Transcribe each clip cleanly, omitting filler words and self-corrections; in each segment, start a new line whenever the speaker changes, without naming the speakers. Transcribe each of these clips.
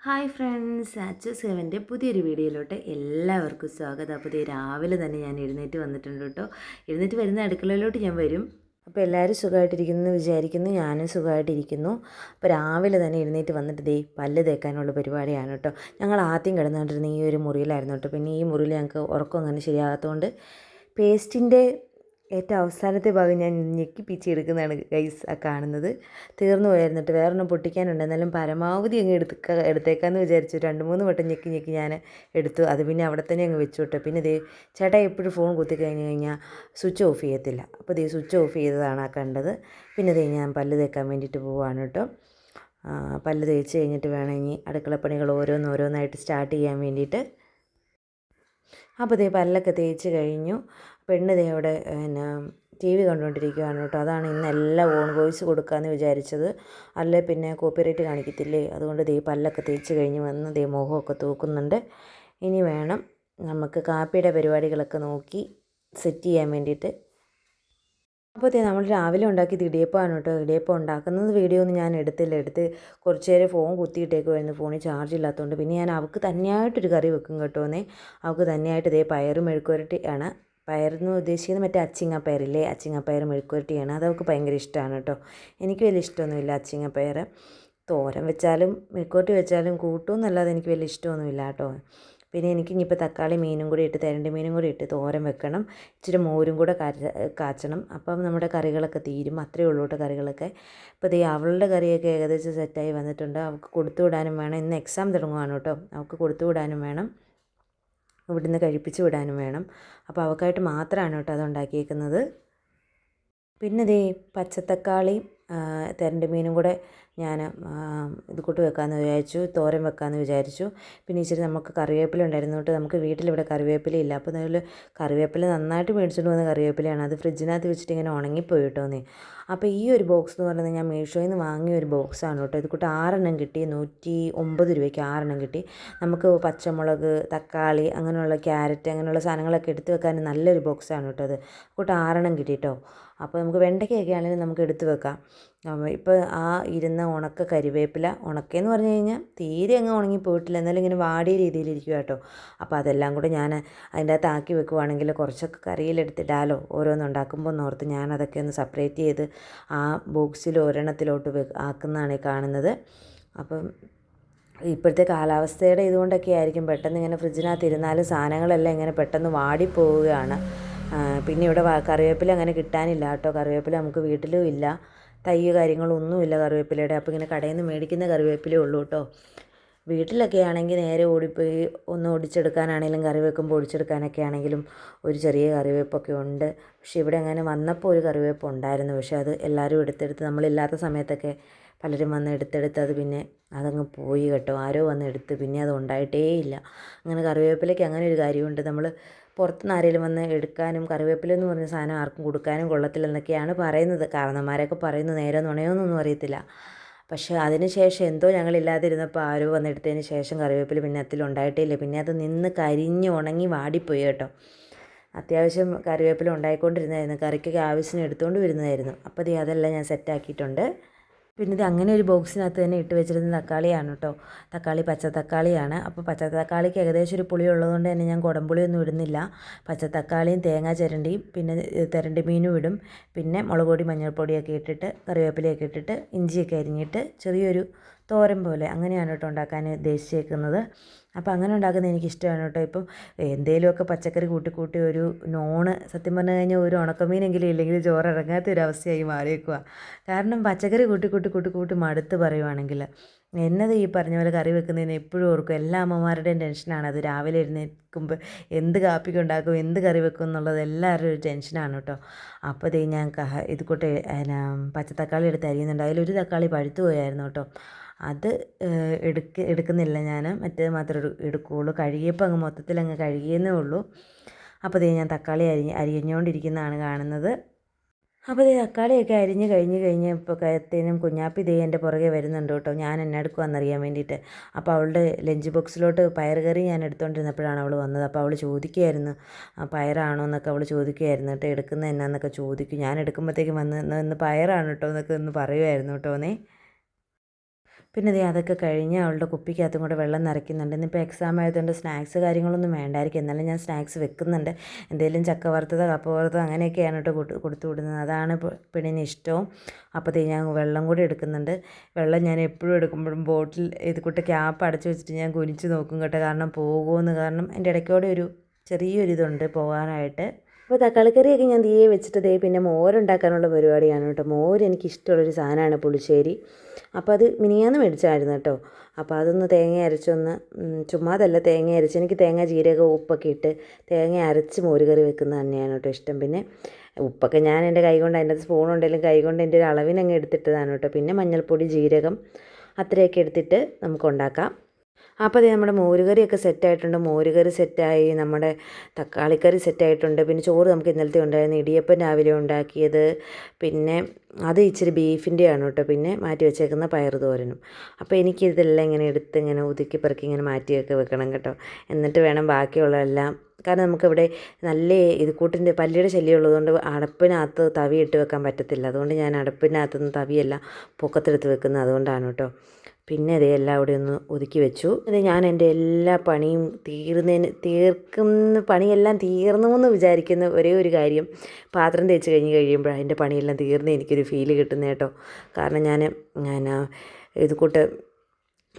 Hi friends, Achu സെവൻ്റെ പുതിയൊരു വീഡിയോയിലോട്ട് എല്ലാവർക്കും സ്വാഗതം. അപ്പോൾ രാവിലെ തന്നെ ഞാൻ എഴുന്നേറ്റ് വന്നിട്ടുണ്ട് കേട്ടോ. എഴുന്നേറ്റ് വരുന്ന അടുക്കളയിലോട്ട് ഞാൻ വരും. അപ്പോൾ എല്ലാവരും സുഖമായിട്ടിരിക്കുന്നു എന്ന് വിചാരിക്കുന്നു. ഞാനും സുഖമായിട്ടിരിക്കുന്നു. അപ്പോൾ രാവിലെ തന്നെ എഴുന്നേറ്റ് വന്നിട്ട് പല്ല് തേക്കാനുള്ള പരിപാടിയാണ് കേട്ടോ. ഞങ്ങൾ ആദ്യം കിടന്നുകൊണ്ടിരുന്ന ഈ ഒരു മുറിയിലായിരുന്നു കേട്ടോ. പിന്നെ ഈ മുറിയിൽ ഞങ്ങൾക്ക് ഉറക്കം അങ്ങനെ ശരിയാകാത്തതുകൊണ്ട് പേസ്റ്റിൻ്റെ ഏറ്റവും അവസാനത്തെ ഭാഗം ഞാൻ ഞെക്കി എടുക്കുന്നതാണ് ഗൈസ് ആ കാണുന്നത്. തീർന്നു പോയിരുന്നിട്ട് വേറൊന്നും പൊട്ടിക്കാനുണ്ട്. എന്നാലും പരമാവധി അങ്ങ് എടുത്തേക്കാമെന്ന് വിചാരിച്ചു. 2-3 വട്ടം ഞെക്കി ഞാൻ എടുത്തു. അത് പിന്നെ അവിടെ തന്നെ അങ്ങ് വെച്ചു കേട്ടോ. പിന്നെ ചേട്ടാ എപ്പോഴും ഫോൺ കുത്തി കഴിഞ്ഞ് കഴിഞ്ഞാൽ സ്വിച്ച് ഓഫ് ചെയ്യത്തില്ല. അപ്പോൾ സ്വിച്ച് ഓഫ് ചെയ്തതാണ് ആ കണ്ടത്. പിന്നെ ഞാൻ പല്ല് തേക്കാൻ വേണ്ടിയിട്ട് പോവുകയാണ് കേട്ടോ. പല്ല് തേച്ച് കഴിഞ്ഞിട്ട് വേണം ഇനി അടുക്കളപ്പണികൾ ഓരോന്നായിട്ട് സ്റ്റാർട്ട് ചെയ്യാൻ വേണ്ടിയിട്ട്. അപ്പോൾ പല്ലൊക്കെ തേച്ച് കഴിഞ്ഞു. പെണ്ണ് അവിടെ TV കണ്ടുകൊണ്ടിരിക്കുകയാണ് കേട്ടോ. അതാണ് ഇന്ന് എല്ലാം ഓൺ വോയിസ് കൊടുക്കാമെന്ന് വിചാരിച്ചത്. അല്ലേ പിന്നെ കോപ്പിറൈറ്റ് കാണിക്കത്തില്ലേ. അതുകൊണ്ട് പല്ലൊക്കെ തേച്ച് കഴിഞ്ഞ് വന്ന് മുഖമൊക്കെ തൂക്കുന്നുണ്ട്. ഇനി വേണം നമുക്ക് കാപ്പിയുടെ പരിപാടികളൊക്കെ നോക്കി സെറ്റ് ചെയ്യാൻ വേണ്ടിയിട്ട്. അപ്പോൾ നമ്മൾ രാവിലെ ഉണ്ടാക്കിയത് ഇടിയപ്പമാണ് കേട്ടോ. ഇടിയപ്പം ഉണ്ടാക്കുന്നത് വീഡിയോ ഒന്നും ഞാൻ എടുത്ത് കുറച്ച് നേരം ഫോൺ കുത്തിയിട്ടേക്കുമായിരുന്നു. ഫോണിൽ ചാർജ് ഇല്ലാത്തതുകൊണ്ട്. പിന്നെ ഞാൻ അവൾക്ക് തന്നെയായിട്ടൊരു കറി വെക്കും കേട്ടോന്നേ. അവൾക്ക് തന്നെയായിട്ട് പയറും മെഴുക്കുവരട്ടിയാണ്. പയറെന്ന് ഉദ്ദേശിക്കുന്നത് മറ്റേ അച്ചിങ്ങപ്പയറില്ലേ, അച്ചിങ്ങപ്പയർ മെഴുക്കുവരട്ടിയാണ്. അതവൾക്ക് ഭയങ്കര ഇഷ്ടമാണ് കേട്ടോ. എനിക്ക് വലിയ ഇഷ്ടമൊന്നുമില്ല അച്ചിങ്ങപ്പയർ. തോരൻ വെച്ചാലും മെഴുക്കുവരട്ടി വെച്ചാലും കൂട്ടുമെന്നല്ലാതെ എനിക്ക് വലിയ ഇഷ്ടമൊന്നുമില്ല കേട്ടോ. പിന്നെ എനിക്ക് ഇനിയിപ്പോൾ തക്കാളി മീനും കൂടി ഇട്ട് തെരണ്ടി മീനും കൂടി ഇട്ട് തോരൻ വെക്കണം. ഇച്ചിരി മോരും കൂടെ കാച്ചണം. അപ്പം നമ്മുടെ കറികളൊക്കെ തീരും. അത്രയേ ഉള്ളൂ കേട്ടോ കറികളൊക്കെ. ഇപ്പോൾ അവളുടെ കറിയൊക്കെ ഏകദേശം സെറ്റായി വന്നിട്ടുണ്ട്. അവൾക്ക് കൊടുത്തു വിടാനും വേണം. ഇന്ന് എക്സാം തുടങ്ങുകയാണ് കേട്ടോ. അവൾക്ക് കൊടുത്തു വിടാനും വേണം, ഇവിടുന്ന് കഴിപ്പിച്ച് വിടാനും വേണം. അപ്പോൾ അവൾക്കായിട്ട് മാത്രമാണ് കേട്ടോ അത് ഉണ്ടാക്കിയേക്കുന്നത്. പിന്നെ പച്ചത്തക്കാളിയും തെരണ്ടി മീനും കൂടെ ഞാൻ ഇത് കൂട്ട് വെക്കാമെന്ന് വിചാരിച്ചു. തോരൻ വെക്കാമെന്ന് വിചാരിച്ചു. പിന്നെ ഇച്ചിരി നമുക്ക് കറിവേപ്പില ഉണ്ടായിരുന്നു കേട്ടോ. നമുക്ക് വീട്ടിലിവിടെ കറിവേപ്പില ഇല്ല. അപ്പോൾ അതിൽ കറിവേപ്പില നന്നായിട്ട് മേടിച്ചിട്ട് വന്ന കറിവേപ്പിലയാണ്. അത് ഫ്രിഡ്ജിനകത്ത് വെച്ചിട്ട് ഇങ്ങനെ ഉണങ്ങിപ്പോയി കേട്ടോന്നേ. അപ്പോൾ ഈ ഒരു ബോക്സ് എന്ന് പറയുന്നത് ഞാൻ മീഷോയിൽ നിന്ന് വാങ്ങിയ ഒരു ബോക്സാണ് കേട്ടോ. ഇത് കൂട്ട് 6 കിട്ടി. 109 രൂപയ്ക്ക് 6 കിട്ടി. നമുക്ക് പച്ചമുളക്, തക്കാളി, അങ്ങനെയുള്ള ക്യാരറ്റ്, അങ്ങനെയുള്ള സാധനങ്ങളൊക്കെ എടുത്ത് വെക്കാൻ നല്ലൊരു ബോക്സാണ് കേട്ടോ അത്. കൂട്ട് 6 കിട്ടി കേട്ടോ. അപ്പോൾ നമുക്ക് വെണ്ടയ്ക്കൊക്കെ ആണെങ്കിലും നമുക്ക് എടുത്ത് വെക്കാം. ഇപ്പോൾ ആ ഇരുന്ന ഉണക്ക കരിവേപ്പില, ഉണക്കയെന്ന് പറഞ്ഞു കഴിഞ്ഞാൽ തീരെ അങ്ങ് ഉണങ്ങിപ്പോയിട്ടില്ല, എന്നാലും ഇങ്ങനെ വാടിയ രീതിയിലിരിക്കുക കേട്ടോ. അപ്പോൾ അതെല്ലാം കൂടെ ഞാൻ അതിൻ്റെ അകത്ത് ആക്കി വെക്കുവാണെങ്കിൽ കുറച്ചൊക്കെ കറിയിലെടുത്തിടാലോ ഓരോന്നുണ്ടാക്കുമ്പോൾ എന്നോർത്ത് ഞാനതൊക്കെ ഒന്ന് സെപ്പറേറ്റ് ചെയ്ത് ആ ബോക്സിൽ ഒരെണ്ണത്തിലോട്ട് ആക്കുന്നതാണ് ഈ കാണുന്നത്. അപ്പം ഇപ്പോഴത്തെ കാലാവസ്ഥയുടെ ഇതുകൊണ്ടൊക്കെ ആയിരിക്കും പെട്ടെന്ന് ഇങ്ങനെ ഫ്രിഡ്ജിനകത്ത് ഇരുന്നാലും സാധനങ്ങളെല്ലാം ഇങ്ങനെ പെട്ടെന്ന് വാടിപ്പോവുകയാണ്. പിന്നെ ഇവിടെ കറിവേപ്പില അങ്ങനെ കിട്ടാനില്ല കേട്ടോ. കറിവേപ്പില നമുക്ക് വീട്ടിലും ഇല്ല. തൈ കാര്യങ്ങളൊന്നുമില്ല കറിവേപ്പിലയുടെ. അപ്പോൾ ഇങ്ങനെ കടയിൽ നിന്ന് മേടിക്കുന്ന കറിവേപ്പിലേ ഉള്ളൂ കേട്ടോ. വീട്ടിലൊക്കെ ആണെങ്കിൽ നേരെ ഓടിപ്പോയി ഒന്ന് ഒടിച്ചെടുക്കാനാണെങ്കിലും കറി വെക്കുമ്പോൾ ഒടിച്ചെടുക്കാനൊക്കെ ആണെങ്കിലും ഒരു ചെറിയ കറിവേപ്പൊക്കെ ഉണ്ട്. പക്ഷേ ഇവിടെ അങ്ങനെ വന്നപ്പോൾ ഒരു കറിവേപ്പ് ഉണ്ടായിരുന്നു. പക്ഷേ അത് എല്ലാവരും എടുത്തെടുത്ത് നമ്മളില്ലാത്ത സമയത്തൊക്കെ പലരും വന്ന് എടുത്തെടുത്ത് അത് പിന്നെ അതങ്ങ് പോയി കേട്ടോ. ആരോ വന്ന് എടുത്ത് പിന്നെ അത് ഉണ്ടായിട്ടേ ഇല്ല. അങ്ങനെ കറിവേപ്പിലയ്ക്ക് അങ്ങനെ ഒരു കാര്യമുണ്ട്. നമ്മൾ പുറത്തുനിന്ന് ആരെങ്കിലും വന്ന് എടുക്കാനും കറിവേപ്പില എന്ന് പറഞ്ഞ സാധനം ആർക്കും കൊടുക്കാനും കൊള്ളത്തില്ലെന്നൊക്കെയാണ് പറയുന്നത്. കാരണന്മാരൊക്കെ പറയുന്നത് നേരെ നുണയോന്നൊന്നും അറിയത്തില്ല. പക്ഷേ അതിന് ശേഷം എന്തോ ഞങ്ങളില്ലാതിരുന്നപ്പോൾ ആരോ വന്നെടുത്തതിന് ശേഷം കറിവേപ്പില പിന്നെ അതിലുണ്ടായിട്ടേ ഇല്ല. പിന്നെ അത് നിന്ന് കരിഞ്ഞ് ഉണങ്ങി വാടിപ്പോയി കേട്ടോ. അത്യാവശ്യം കറിവേപ്പില ഉണ്ടായിക്കൊണ്ടിരുന്നതായിരുന്നു. കറിക്കൊക്കെ ആവശ്യത്തിന് എടുത്തുകൊണ്ട് വരുന്നതായിരുന്നു. അപ്പോൾ അതെല്ലാം ഞാൻ സെറ്റാക്കിയിട്ടുണ്ട്. പിന്നെ അങ്ങനെ ഒരു ബോക്സിനകത്ത് തന്നെ ഇട്ട് വെച്ചിരുന്ന തക്കാളിയാണ് കേട്ടോ. തക്കാളി പച്ചത്തക്കാളിയാണ്. അപ്പോൾ പച്ചത്തക്കാളിക്ക് ഏകദേശം ഒരു പുളി ഉള്ളതുകൊണ്ട് തന്നെ ഞാൻ കുടംപുളിയൊന്നും ഇടുന്നില്ല. പച്ചത്തക്കാളിയും തേങ്ങ ചിരണ്ടിയും പിന്നെ തിരണ്ടി മീനും ഇടും. പിന്നെ മുളക് പൊടി, മഞ്ഞൾപ്പൊടിയൊക്കെ ഇട്ടിട്ട് കറിവേപ്പിലയൊക്കെ ഇട്ടിട്ട് ഇഞ്ചിയൊക്കെ അരിഞ്ഞിട്ട് ചെറിയൊരു തോരൻ പോലെ അങ്ങനെയാണ് കേട്ടോ ഉണ്ടാക്കാൻ ഉദ്ദേശിച്ചേക്കുന്നത്. അപ്പോൾ അങ്ങനെ ഉണ്ടാക്കുന്നത് എനിക്കിഷ്ടമാണ് കേട്ടോ. ഇപ്പം എന്തെങ്കിലുമൊക്കെ പച്ചക്കറി കൂട്ടി ഒരു സത്യം പറഞ്ഞു കഴിഞ്ഞാൽ ഒരു ഉണക്കമീനെങ്കിലും ഇല്ലെങ്കിൽ ചോറ് ഇറങ്ങാത്ത ഒരു അവസ്ഥയായി മാറിയേക്കുക. കാരണം പച്ചക്കറി കൂട്ടി മടുത്ത് പറയുവാണെങ്കിൽ എന്നത് ഈ പറഞ്ഞ പോലെ കറി വെക്കുന്നതിന് എപ്പോഴും ഓർക്കും. എല്ലാ അമ്മമാരുടെയും ടെൻഷനാണ് അത്. രാവിലെ എഴുന്നേൽക്കുമ്പോൾ എന്ത് കാപ്പിക്ക് ഉണ്ടാക്കും, എന്ത് കറി വെക്കും എന്നുള്ളത് എല്ലാവരുടെയും ഒരു ടെൻഷനാണ് കേട്ടോ. അപ്പോൾ ഞാൻ ഇത് കൂട്ട് പച്ചത്തക്കാളി എടുത്ത് അരിയുന്നുണ്ട്. അതിലൊരു തക്കാളി പഴുത്തു പോയായിരുന്നു കേട്ടോ. അത് എടുക്കുന്നില്ല ഞാൻ, മറ്റേത് മാത്രമേ എടുക്കുകയുള്ളൂ. കഴുകിയപ്പോൾ അങ്ങ് മൊത്തത്തിൽ അങ്ങ് കഴുകിയെന്നേ ഉള്ളൂ. അപ്പോൾ ഞാൻ തക്കാളി അരിഞ്ഞുകൊണ്ടിരിക്കുന്നതാണ് കാണുന്നത്. അപ്പോൾ തക്കാളിയൊക്കെ അരിഞ്ഞ് കഴിഞ്ഞപ്പോഴത്തേനും കുഞ്ഞാപ്പി എൻ്റെ പുറകെ വരുന്നുണ്ട് കേട്ടോ. ഞാൻ എന്നെ എടുക്കുവാന്നറിയാൻ വേണ്ടിയിട്ട്. അപ്പോൾ അവളുടെ ലഞ്ച് ബോക്സിലോട്ട് പയർ കറി ഞാൻ എടുത്തുകൊണ്ടിരുന്നപ്പോഴാണ് അവൾ വന്നത്. അപ്പോൾ അവൾ ചോദിക്കുമായിരുന്നു പയറാണോ എന്നൊക്കെ അവൾ ചോദിക്കുമായിരുന്നു കേട്ടോ. എടുക്കുന്നത് എന്നാന്നൊക്കെ ചോദിക്കും. ഞാൻ എടുക്കുമ്പോഴത്തേക്കും വന്ന് ഇന്ന് പയറാണ് കേട്ടോ എന്നൊക്കെ ഒന്ന് പറയുമായിരുന്നു കേട്ടോന്നേ. പിന്നെ ദേ അതൊക്കെ കഴിഞ്ഞ് അവളുടെ കുപ്പിക്കകത്തും കൂടെ വെള്ളം നിറയ്ക്കുന്നുണ്ട്. ഇന്നിപ്പോൾ എക്സാം ആയതുകൊണ്ട് സ്നാക്സ് കാര്യങ്ങളൊന്നും വേണ്ടായിരിക്കും, എന്നാലും ഞാൻ സ്നാക്സ് വെക്കുന്നുണ്ട്. എന്തെങ്കിലും ചക്ക വറുത്തതോ കപ്പ വറുത്തതോ അങ്ങനെയൊക്കെയാണ് കേട്ടോ കൊടുത്തു വിടുന്നത്. അതാണ് പെണ്ണിന് ഇഷ്ടവും. അപ്പോൾ ദേ ഞാൻ വെള്ളം കൂടി എടുക്കുന്നുണ്ട്. വെള്ളം ഞാൻ എപ്പോഴും എടുക്കുമ്പോഴും ബോട്ടിൽ ഇത് കൂട്ട് ക്യാപ്പ് അടച്ചു വെച്ചിട്ട് ഞാൻ കുനിച്ച് നോക്കും കേട്ടോ, കാരണം പോകുമെന്ന്. കാരണം എൻ്റെ ഇടയ്ക്കോടെ ഒരു ചെറിയൊരിതുണ്ട് പോകാനായിട്ട്. അപ്പോൾ തക്കാളിക്കറിയൊക്കെ ഞാൻ തീയെ വെച്ചിട്ട് പിന്നെ മോരുണ്ടാക്കാനുള്ള പരിപാടിയാണ് കേട്ടോ. മോര് എനിക്കിഷ്ടമുള്ളൊരു സാധനമാണ്, പുളിശ്ശേരി. അപ്പോൾ അത് മിനിയാന്ന് മേടിച്ചായിരുന്നു കേട്ടോ. അപ്പോൾ അതൊന്ന് തേങ്ങ അരച്ചൊന്ന്, ചുമ്മാതല്ല തേങ്ങ അരച്ച്, എനിക്ക് തേങ്ങ ജീരകം ഉപ്പൊക്കെ ഇട്ട് തേങ്ങ അരച്ച് മോര് കറി വെക്കുന്നത് തന്നെയാണ് കേട്ടോ ഇഷ്ടം. പിന്നെ ഉപ്പൊക്കെ ഞാൻ എൻ്റെ കൈ കൊണ്ട്, അതിൻ്റെ സ്പൂൺ ഉണ്ടെങ്കിലും കൈ കൊണ്ട് എൻ്റെ ഒരു അളവിനങ്ങ് എടുത്തിട്ടതാണ് കേട്ടോ. പിന്നെ മഞ്ഞൾപ്പൊടി, ജീരകം അത്രയൊക്കെ എടുത്തിട്ട് നമുക്ക് ഉണ്ടാക്കാം. അപ്പോൾ അത് നമ്മുടെ മോരുകറിയൊക്കെ സെറ്റായിട്ടുണ്ട്. മോരുകറി സെറ്റായി, നമ്മുടെ തക്കാളിക്കറി സെറ്റായിട്ടുണ്ട്. പിന്നെ ചോറ് നമുക്ക് ഇന്നലത്തെ ഉണ്ടായിരുന്നു, ഇടിയപ്പം രാവിലെ ഉണ്ടാക്കിയത്. പിന്നെ അത് ഇച്ചിരി ബീഫിൻ്റെയാണ് കേട്ടോ. പിന്നെ മാറ്റി വെച്ചേക്കുന്ന പയർ തോരനും. അപ്പോൾ എനിക്കിതെല്ലാം ഇങ്ങനെ എടുത്ത് ഇങ്ങനെ ഒതുക്കി പെറുക്കി ഇങ്ങനെ മാറ്റിയൊക്കെ വെക്കണം കേട്ടോ. എന്നിട്ട് വേണം ബാക്കിയുള്ളതെല്ലാം, കാരണം നമുക്കിവിടെ നല്ല ഇത് കൂട്ടിൻ്റെ പല്ലിയുടെ ശല്യം ഉള്ളതുകൊണ്ട് അടപ്പിനകത്ത് തവി ഇട്ട് വെക്കാൻ പറ്റത്തില്ല. അതുകൊണ്ട് ഞാൻ അടപ്പിനകത്തുനിന്ന് തവിയെല്ലാം പൊക്കത്തെടുത്ത് വെക്കുന്നത് അതുകൊണ്ടാണ് കേട്ടോ. പിന്നെ അതേ എല്ലാം അവിടെ ഒന്ന് ഒതുക്കി വെച്ചു. അത് ഞാൻ എൻ്റെ എല്ലാ പണിയും പണിയെല്ലാം തീർന്നു എന്ന് വിചാരിക്കുന്ന ഒരേ ഒരു കാര്യം, പാത്രം തേച്ച് കഴിയുമ്പോൾ അതിൻ്റെ പണിയെല്ലാം തീർന്ന് എനിക്കൊരു ഫീല് കിട്ടുന്നത് കേട്ടോ. കാരണം ഞാൻ ഇത് കൂട്ട്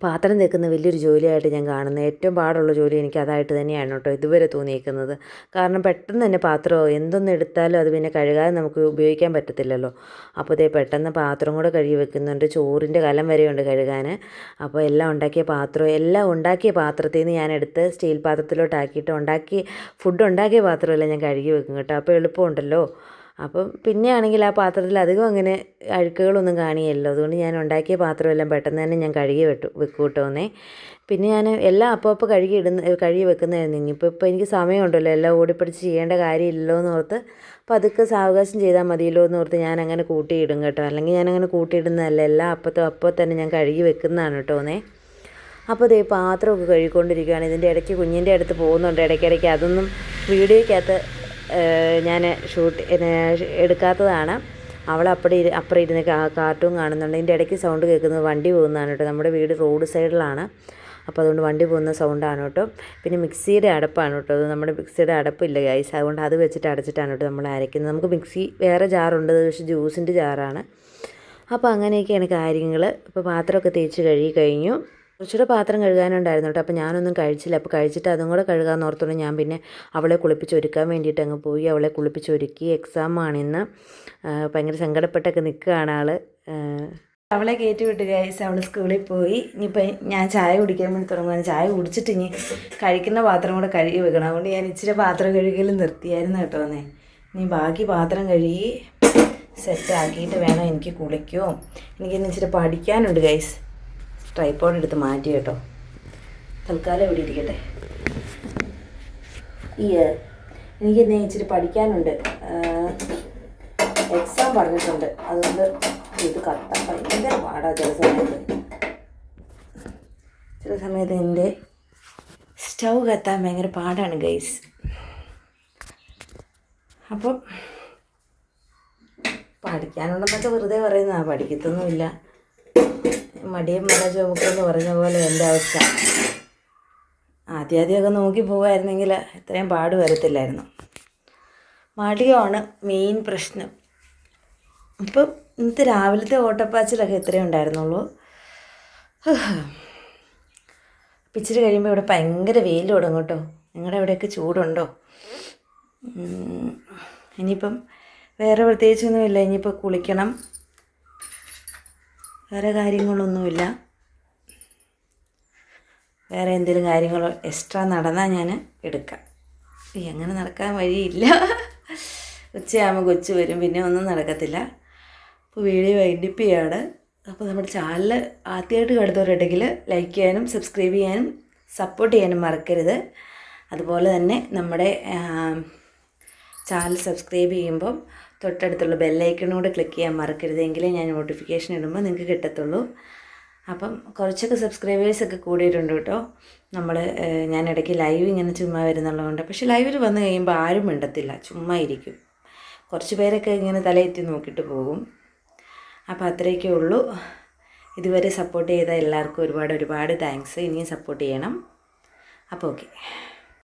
പാത്രം തേക്കുന്ന വലിയൊരു ജോലിയായിട്ട് ഞാൻ കാണുന്നത്. ഏറ്റവും പാടുള്ള ജോലി എനിക്ക് അതായിട്ട് തന്നെയാണ് കേട്ടോ ഇതുവരെ തോന്നിയേക്കുന്നത്. കാരണം പെട്ടെന്ന് തന്നെ പാത്രമോ എന്തൊന്നും എടുത്താലും അത് പിന്നെ കഴുകാതെ നമുക്ക് ഉപയോഗിക്കാൻ പറ്റത്തില്ലല്ലോ. അപ്പോൾ ഇതേ പെട്ടെന്ന് പാത്രം കൂടെ കഴുകി വെക്കുന്നുണ്ട്. ചോറിൻ്റെ കലം വരെയുണ്ട് കഴുകാൻ. അപ്പോൾ എല്ലാം ഉണ്ടാക്കിയ പാത്രത്തിൽ നിന്ന് ഞാൻ എടുത്ത് സ്റ്റീൽ പാത്രത്തിലോട്ടാക്കിയിട്ട് ഫുഡ് ഉണ്ടാക്കിയ പാത്രമെല്ലാം ഞാൻ കഴുകി വെക്കും കേട്ടോ. അപ്പോൾ എളുപ്പമുണ്ടല്ലോ. അപ്പം പിന്നെ ആണെങ്കിൽ ആ പാത്രത്തിൽ അധികം അങ്ങനെ അഴുക്കുകളൊന്നും കാണിയല്ലോ. അതുകൊണ്ട് ഞാൻ ഉണ്ടാക്കിയ പാത്രമെല്ലാം പെട്ടെന്ന് തന്നെ ഞാൻ കഴുകി വെക്കും കേട്ടോന്നേ. പിന്നെ ഞാൻ എല്ലാം അപ്പോൾ കഴുകി വെക്കുന്നതായിരുന്നു. ഇനിയിപ്പോൾ എനിക്ക് സമയമുണ്ടല്ലോ, എല്ലാം ഓടിപ്പിടിച്ച് ചെയ്യേണ്ട കാര്യമില്ലല്ലോ എന്ന് ഓർത്ത് പതുക്കെ സാവകാശം ചെയ്താൽ മതിയല്ലോ എന്ന് ഓർത്ത് ഞാൻ അങ്ങനെ കൂട്ടിയിടും കേട്ടോ. അല്ലെങ്കിൽ ഞാനങ്ങനെ കൂട്ടിയിടുന്നതല്ല, എല്ലാം അപ്പോൾ തന്നെ ഞാൻ കഴുകി വെക്കുന്നതാണ് കേട്ടോന്നേ. അപ്പോൾ ദേ പാത്രമൊക്കെ കഴുകിക്കൊണ്ടിരിക്കുകയാണ്. ഇതിൻ്റെ ഇടയ്ക്ക് കുഞ്ഞിൻ്റെ അടുത്ത് പോകുന്നുണ്ട് ഇടയ്ക്കിടയ്ക്ക്. അതൊന്നും വീഡിയോയ്ക്കകത്ത് ഞാൻ എടുക്കാത്തതാണ്. അവൾ അപ്പുറം ഇരുന്ന് കാർട്ടൂൺ കാണുന്നുണ്ട്. ഇതിൻ്റെ ഇടയ്ക്ക് സൗണ്ട് കേൾക്കുന്നത് വണ്ടി പോകുന്നതാണ് കേട്ടോ. നമ്മുടെ വീട് റോഡ് സൈഡിലാണ്, അപ്പോൾ അതുകൊണ്ട് വണ്ടി പോകുന്ന സൗണ്ടാണ് കേട്ടോ. പിന്നെ മിക്സിയുടെ അടപ്പാണ് കേട്ടോ. അത് നമ്മുടെ മിക്സിയുടെ അടപ്പില്ല ഗൈസ്, അതുകൊണ്ട് അത് വെച്ചിട്ട് അടച്ചിട്ടാണ് കേട്ടോ നമ്മൾ അരയ്ക്കുന്നത്. നമുക്ക് മിക്സി വേറെ ജാറുണ്ട്, പക്ഷേ ജ്യൂസിൻ്റെ ജാറാണ്. അപ്പോൾ അങ്ങനെയൊക്കെയാണ് കാര്യങ്ങൾ. ഇപ്പോൾ പാത്രമൊക്കെ തേച്ച് കഴുകി കഴിഞ്ഞു. കുറച്ചുകൂടെ പാത്രം കഴുകാനുണ്ടായിരുന്നു കേട്ടോ. അപ്പോൾ ഞാനൊന്നും കഴിച്ചില്ല. അപ്പോൾ കഴിച്ചിട്ട് അതും കൂടെ കഴുകാമെന്ന് ഓർത്തുകൊണ്ട് ഞാൻ പിന്നെ അവളെ കുളിപ്പിച്ചൊരുക്കാൻ വേണ്ടിയിട്ട് അങ്ങ് പോയി. അവളെ കുളിപ്പിച്ചൊരുക്കി. എക്സാമാണിന്ന്. ഭയങ്കര സങ്കടപ്പെട്ടൊക്കെ നിൽക്കുകയാണ് ആൾ. അവളെ കയറ്റി വിട്ട് ഗൈസ്, അവൾ സ്കൂളിൽ പോയി. ഇനിയിപ്പോൾ ഞാൻ ചായ കുടിക്കാൻ വേണ്ടി തുടങ്ങുകയാണ്. ചായ കുടിച്ചിട്ട് ഇനി കഴിക്കുന്ന പാത്രം കൂടെ കഴുകി വെക്കണം. അതുകൊണ്ട് ഞാൻ ഇച്ചിരി പാത്രം കഴുകലും നിർത്തിയായിരുന്നു കേട്ടോ. ഇനി ബാക്കി പാത്രം കഴുകി സെറ്റാക്കിയിട്ട് വേണം എനിക്ക് കുളിക്കുമോ. എനിക്കിന്ന് ഇച്ചിരി പഠിക്കാനുണ്ട് ഗൈസ്. ട്രൈപ്പോഡ് എടുത്ത് മാറ്റി കേട്ടോ. തൽക്കാലം ഇവിടെ ഇരിക്കട്ടെ. എനിക്കിന്ന് ഇച്ചിരി പഠിക്കാനുണ്ട്. എക്സാം പറഞ്ഞിട്ടുണ്ട്. അതുകൊണ്ട് ഇത് കത്താൻ ഭയങ്കര പാടാണ് ചില സമയത്ത് എൻ്റെ സ്റ്റൗ കത്താൻ ഭയങ്കര പാടാണ് ഗൈസ്. അപ്പം പഠിക്കാനുണ്ടെന്നൊക്കെ വെറുതെ പറയുന്നതാണ്, പഠിക്കത്തൊന്നുമില്ല. മടിയും മല ചുമക്കെന്ന് പറഞ്ഞ പോലെ എൻ്റെ അവസ്ഥ. ആദ്യമൊക്കെ നോക്കി പോകുമായിരുന്നെങ്കിൽ ഇത്രയും പാട് വരത്തില്ലായിരുന്നു. മടിയാണ് മെയിൻ പ്രശ്നം. ഇപ്പം ഇന്നത്തെ രാവിലത്തെ ഓട്ടപ്പാച്ചിലൊക്കെ ഇത്രയും ഉണ്ടായിരുന്നുള്ളൂ. ഇച്ചിരി കഴിയുമ്പോൾ ഇവിടെ ഭയങ്കര വെയിൽ തുടങ്ങും കേട്ടോ. നിങ്ങളുടെ അവിടെയൊക്കെ ചൂടുണ്ടോ? ഇനിയിപ്പം വേറെ പ്രത്യേകിച്ചൊന്നുമില്ല. ഇനിയിപ്പോൾ കുളിക്കണം, വേറെ കാര്യങ്ങളൊന്നുമില്ല. വേറെ എന്തെങ്കിലും കാര്യങ്ങൾ എക്സ്ട്രാ നടന്നാൽ ഞാൻ എടുക്കാം. അങ്ങനെ നടക്കാൻ വഴിയില്ല. ഉച്ചയാകുമ്പോൾ കൊച്ചു വരും, പിന്നെ ഒന്നും നടക്കത്തില്ല. അപ്പോൾ വീഡിയോ വൈൻഡപ്പ് ചെയ്യാണ്. അപ്പോൾ നമ്മുടെ ചാനൽ ആദ്യമായിട്ട് കണ്ടവരുണ്ടെങ്കിൽ ലൈക്ക് ചെയ്യാനും സബ്സ്ക്രൈബ് ചെയ്യാനും സപ്പോർട്ട് ചെയ്യാനും മറക്കരുത്. അതുപോലെ തന്നെ നമ്മുടെ ചാനൽ സബ്സ്ക്രൈബ് ചെയ്യുമ്പം തൊട്ടടുത്തുള്ള ബെല്ലൈക്കണും കൂടെ ക്ലിക്ക് ചെയ്യാൻ മറക്കരുത്. എങ്കിലേ ഞാൻ നോട്ടിഫിക്കേഷൻ ഇടുമ്പോൾ നിങ്ങൾക്ക് കിട്ടത്തുള്ളൂ. അപ്പം കുറച്ചൊക്കെ സബ്സ്ക്രൈബേഴ്സൊക്കെ കൂടിയിട്ടുണ്ട് കേട്ടോ. ഞാൻ ഇടയ്ക്ക് ലൈവ് ഇങ്ങനെ ചുമ്മാ വരുന്നുള്ളതുകൊണ്ട്. പക്ഷേ ലൈവിൽ വന്നു കഴിയുമ്പോൾ ആരും മിണ്ടത്തില്ല, ചുമ്മാ ഇരിക്കും. കുറച്ച് പേരൊക്കെ ഇങ്ങനെ തലയെത്തി നോക്കിയിട്ട് പോകും. അപ്പോൾ അത്രയൊക്കെ ഉള്ളൂ. ഇതുവരെ സപ്പോർട്ട് ചെയ്ത എല്ലാവർക്കും ഒരുപാട് ഒരുപാട് താങ്ക്സ്. ഇനിയും സപ്പോർട്ട് ചെയ്യണം. അപ്പോൾ ഓക്കെ.